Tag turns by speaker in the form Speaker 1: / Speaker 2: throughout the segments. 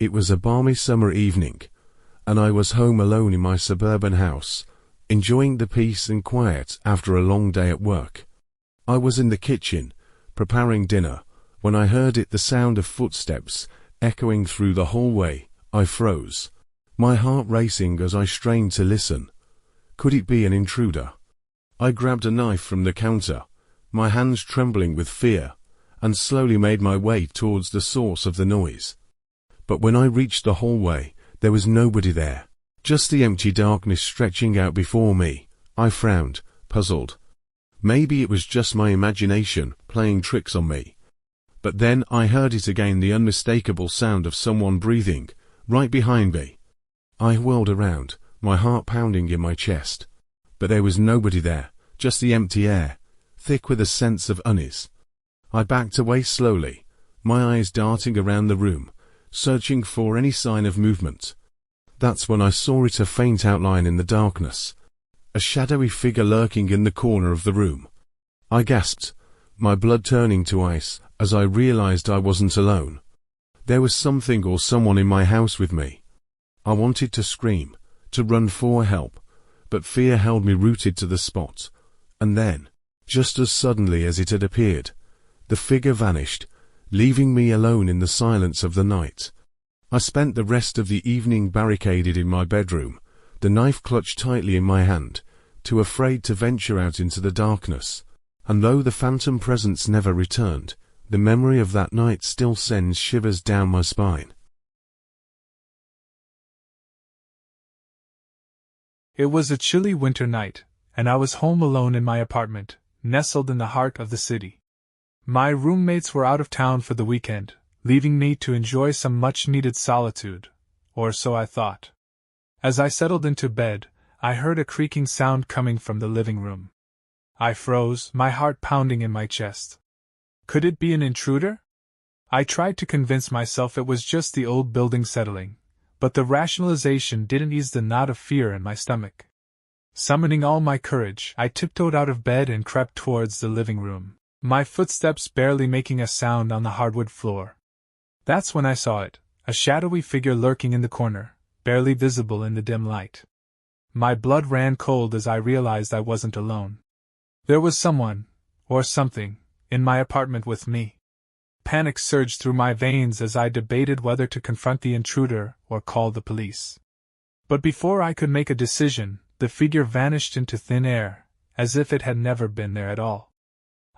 Speaker 1: It was a balmy summer evening, and I was home alone in my suburban house, enjoying the peace and quiet after a long day at work. I was in the kitchen, preparing dinner, when I heard the sound of footsteps echoing through the hallway. I froze, my heart racing as I strained to listen. Could it be an intruder? I grabbed a knife from the counter, my hands trembling with fear, and slowly made my way towards the source of the noise. But when I reached the hallway, there was nobody there, just the empty darkness stretching out before me. I frowned, puzzled. Maybe it was just my imagination playing tricks on me. But then I heard it again, the unmistakable sound of someone breathing, right behind me. I whirled around, my heart pounding in my chest. But there was nobody there, just the empty air, thick with a sense of unease. I backed away slowly, my eyes darting around the room, searching for any sign of movement. That's when I saw it, a faint outline in the darkness, a shadowy figure lurking in the corner of the room. I gasped, my blood turning to ice as I realized I wasn't alone. There was something or someone in my house with me. I wanted to scream, to run for help, but fear held me rooted to the spot. And then, just as suddenly as it had appeared, the figure vanished, leaving me alone in the silence of the night. I spent the rest of the evening barricaded in my bedroom, the knife clutched tightly in my hand, too afraid to venture out into the darkness. And though the phantom presence never returned, the memory of that night still sends shivers down my spine.
Speaker 2: It was a chilly winter night, and I was home alone in my apartment, nestled in the heart of the city. My roommates were out of town for the weekend, leaving me to enjoy some much-needed solitude, or so I thought. As I settled into bed, I heard a creaking sound coming from the living room. I froze, my heart pounding in my chest. Could it be an intruder? I tried to convince myself it was just the old building settling, but the rationalization didn't ease the knot of fear in my stomach. Summoning all my courage, I tiptoed out of bed and crept towards the living room, my footsteps barely making a sound on the hardwood floor. That's when I saw it, a shadowy figure lurking in the corner, barely visible in the dim light. My blood ran cold as I realized I wasn't alone. There was someone, or something, in my apartment with me. Panic surged through my veins as I debated whether to confront the intruder or call the police. But before I could make a decision, the figure vanished into thin air, as if it had never been there at all.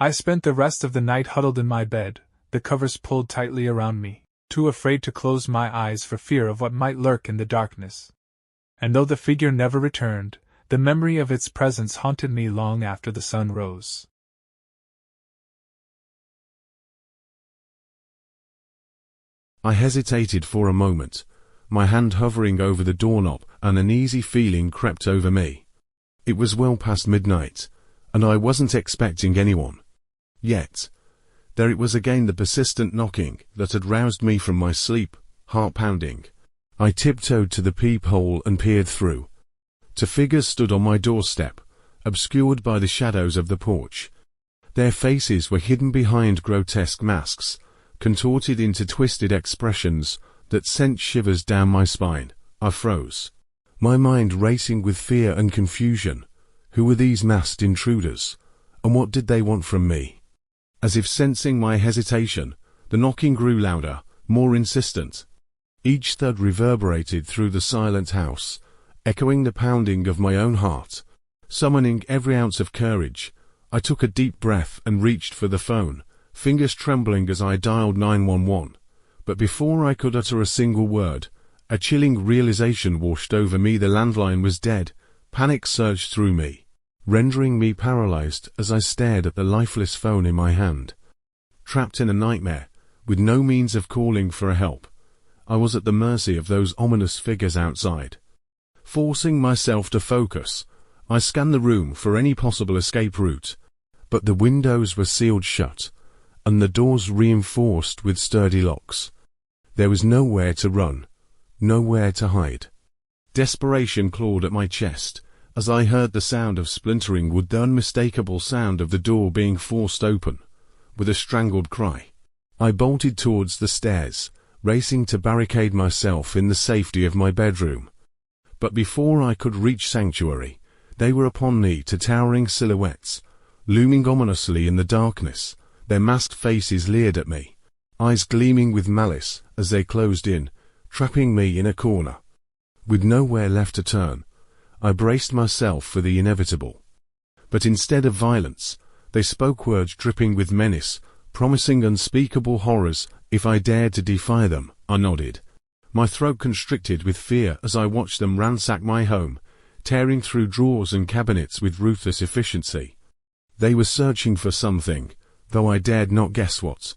Speaker 2: I spent the rest of the night huddled in my bed, the covers pulled tightly around me, too afraid to close my eyes for fear of what might lurk in the darkness. And though the figure never returned, the memory of its presence haunted me long after the sun rose.
Speaker 1: I hesitated for a moment, my hand hovering over the doorknob, and an uneasy feeling crept over me. It was well past midnight, and I wasn't expecting anyone. Yet, there it was again, the persistent knocking that had roused me from my sleep, heart pounding. I tiptoed to the peephole and peered through. Two figures stood on my doorstep, obscured by the shadows of the porch. Their faces were hidden behind grotesque masks, contorted into twisted expressions that sent shivers down my spine. I froze, my mind racing with fear and confusion. Who were these masked intruders, and what did they want from me? As if sensing my hesitation, the knocking grew louder, more insistent. Each thud reverberated through the silent house, echoing the pounding of my own heart. Summoning every ounce of courage, I took a deep breath and reached for the phone, fingers trembling as I dialed 911. But before I could utter a single word, a chilling realization washed over me. The landline was dead. Panic surged through me, rendering me paralyzed as I stared at the lifeless phone in my hand. Trapped in a nightmare, with no means of calling for help, I was at the mercy of those ominous figures outside. Forcing myself to focus, I scanned the room for any possible escape route, but the windows were sealed shut, and the doors reinforced with sturdy locks. There was nowhere to run, nowhere to hide. Desperation clawed at my chest as I heard the sound of splintering wood, the unmistakable sound of the door being forced open. With a strangled cry, I bolted towards the stairs, racing to barricade myself in the safety of my bedroom. But before I could reach sanctuary, they were upon me, to towering silhouettes, looming ominously in the darkness. Their masked faces leered at me, eyes gleaming with malice as they closed in, trapping me in a corner. With nowhere left to turn, I braced myself for the inevitable. But instead of violence, they spoke words dripping with menace, promising unspeakable horrors if I dared to defy them. I nodded, my throat constricted with fear as I watched them ransack my home, tearing through drawers and cabinets with ruthless efficiency. They were searching for something, though I dared not guess what.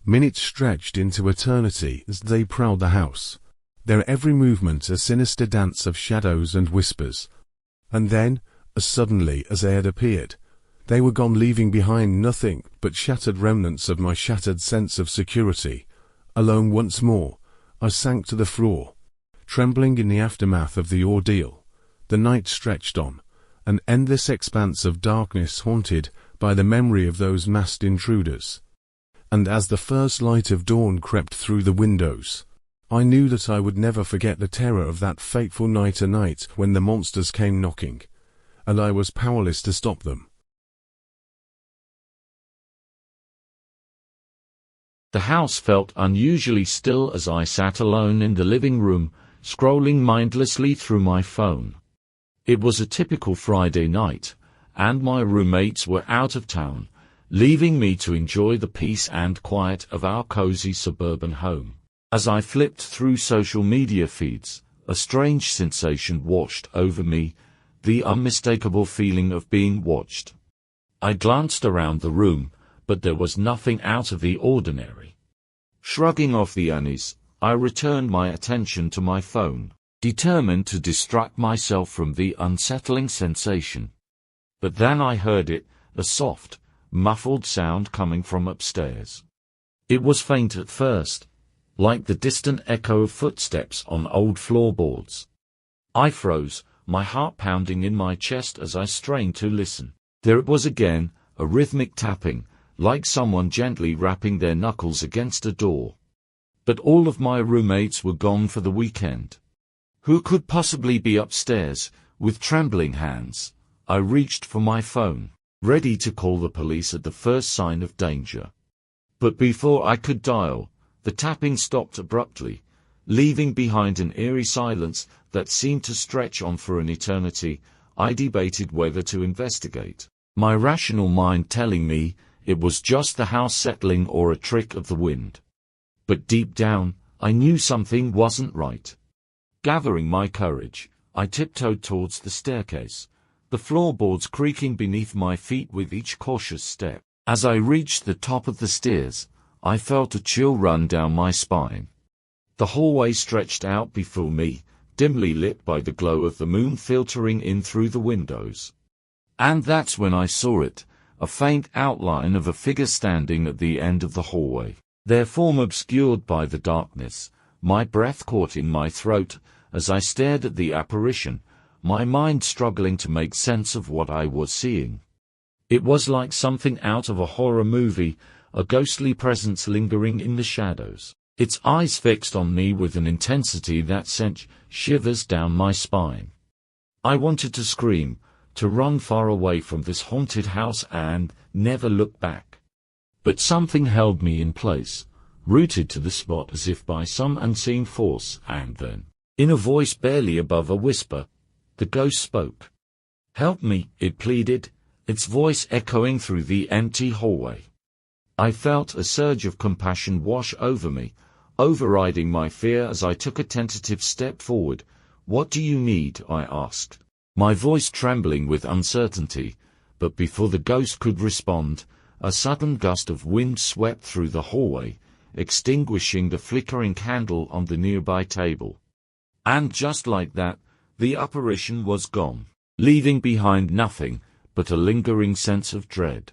Speaker 1: Minutes stretched into eternity as they prowled the house, their every movement a sinister dance of shadows and whispers. And then, as suddenly as they had appeared, they were gone, leaving behind nothing but shattered remnants of my shattered sense of security. Alone once more, I sank to the floor, trembling in the aftermath of the ordeal. The night stretched on, an endless expanse of darkness haunted by the memory of those masked intruders. And as the first light of dawn crept through the windows, I knew that I would never forget the terror of that fateful night, a night when the monsters came knocking, and I was powerless to stop them.
Speaker 3: The house felt unusually still as I sat alone in the living room, scrolling mindlessly through my phone. It was a typical Friday night, and my roommates were out of town, leaving me to enjoy the peace and quiet of our cozy suburban home. As I flipped through social media feeds, a strange sensation washed over me, the unmistakable feeling of being watched. I glanced around the room, but there was nothing out of the ordinary. Shrugging off the unease, I returned my attention to my phone, determined to distract myself from the unsettling sensation. But then I heard it, a soft, muffled sound coming from upstairs. It was faint at first, like the distant echo of footsteps on old floorboards. I froze, my heart pounding in my chest as I strained to listen. There it was again, a rhythmic tapping, like someone gently rapping their knuckles against a door. But all of my roommates were gone for the weekend. Who could possibly be upstairs? With trembling hands, I reached for my phone, ready to call the police at the first sign of danger. But before I could dial, the tapping stopped abruptly, leaving behind an eerie silence that seemed to stretch on for an eternity. I debated whether to investigate, my rational mind telling me it was just the house settling or a trick of the wind. But deep down, I knew something wasn't right. Gathering my courage, I tiptoed towards the staircase, the floorboards creaking beneath my feet with each cautious step. As I reached the top of the stairs, I felt a chill run down my spine. The hallway stretched out before me, dimly lit by the glow of the moon filtering in through the windows. And that's when I saw it, a faint outline of a figure standing at the end of the hallway, their form obscured by the darkness. My breath caught in my throat as I stared at the apparition, my mind struggling to make sense of what I was seeing. It was like something out of a horror movie, a ghostly presence lingering in the shadows, its eyes fixed on me with an intensity that sent shivers down my spine. I wanted to scream, to run far away from this haunted house and never look back. But something held me in place, rooted to the spot as if by some unseen force, and then, in a voice barely above a whisper, the ghost spoke. "Help me," it pleaded, its voice echoing through the empty hallway. I felt a surge of compassion wash over me, overriding my fear as I took a tentative step forward. "What do you need?" I asked, my voice trembling with uncertainty. But before the ghost could respond, a sudden gust of wind swept through the hallway, extinguishing the flickering candle on the nearby table. And just like that, the apparition was gone, leaving behind nothing but a lingering sense of dread.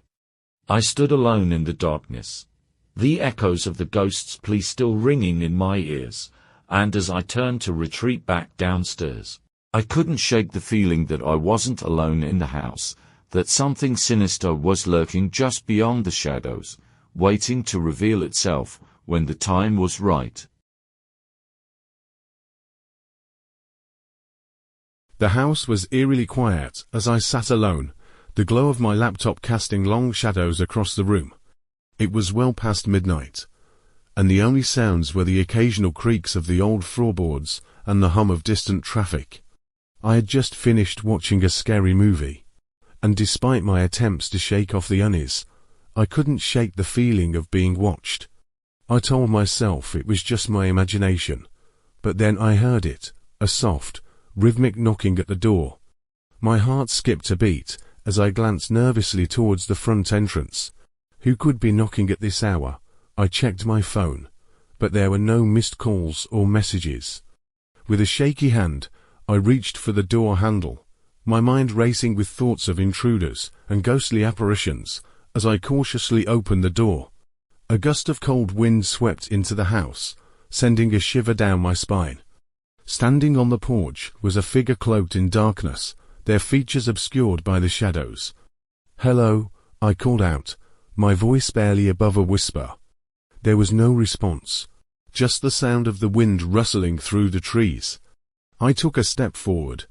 Speaker 3: I stood alone in the darkness, the echoes of the ghost's plea still ringing in my ears, and as I turned to retreat back downstairs, I couldn't shake the feeling that I wasn't alone in the house, that something sinister was lurking just beyond the shadows, waiting to reveal itself when the time was right.
Speaker 1: The house was eerily quiet as I sat alone, the glow of my laptop casting long shadows across the room. It was well past midnight, and the only sounds were the occasional creaks of the old floorboards and the hum of distant traffic. I had just finished watching a scary movie, and despite my attempts to shake off the unease, I couldn't shake the feeling of being watched. I told myself it was just my imagination, but then I heard it, a soft, rhythmic knocking at the door. My heart skipped a beat as I glanced nervously towards the front entrance. Who could be knocking at this hour? I checked my phone, but there were no missed calls or messages. With a shaky hand, I reached for the door handle, my mind racing with thoughts of intruders and ghostly apparitions as I cautiously opened the door. A gust of cold wind swept into the house, sending a shiver down my spine. Standing on the porch was a figure cloaked in darkness, their features obscured by the shadows. "Hello," I called out, my voice barely above a whisper. There was no response, just the sound of the wind rustling through the trees. I took a step forward,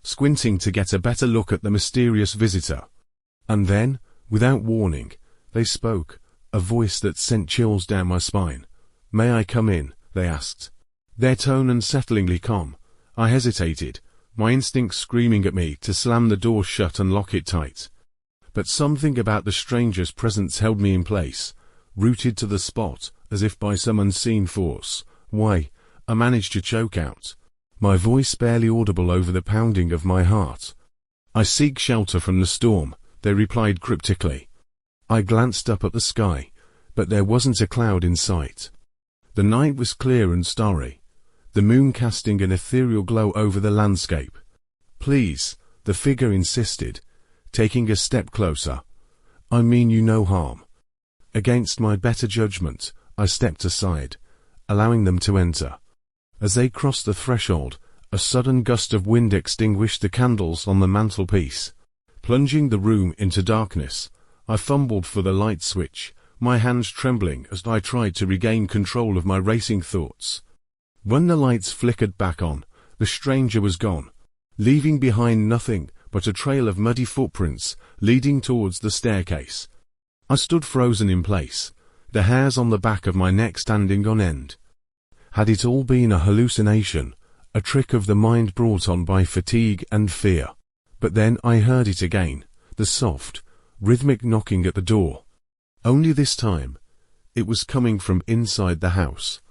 Speaker 1: squinting to get a better look at the mysterious visitor. And then, without warning, they spoke, a voice that sent chills down my spine. "May I come in?" they asked. Their tone unsettlingly calm. I hesitated, my instincts screaming at me to slam the door shut and lock it tight. But something about the stranger's presence held me in place, rooted to the spot, as if by some unseen force. "Why," I managed to choke out, my voice barely audible over the pounding of my heart. "I seek shelter from the storm," they replied cryptically. I glanced up at the sky, but there wasn't a cloud in sight. The night was clear and starry, the moon casting an ethereal glow over the landscape. "Please," the figure insisted, taking a step closer. "I mean you no harm." Against my better judgment, I stepped aside, allowing them to enter. As they crossed the threshold, a sudden gust of wind extinguished the candles on the mantelpiece. Plunging the room into darkness, I fumbled for the light switch, my hands trembling as I tried to regain control of my racing thoughts. When the lights flickered back on, the stranger was gone, leaving behind nothing but a trail of muddy footprints leading towards the staircase. I stood frozen in place, the hairs on the back of my neck standing on end. Had it all been a hallucination, a trick of the mind brought on by fatigue and fear? But then I heard it again, the soft, rhythmic knocking at the door. Only this time, it was coming from inside the house.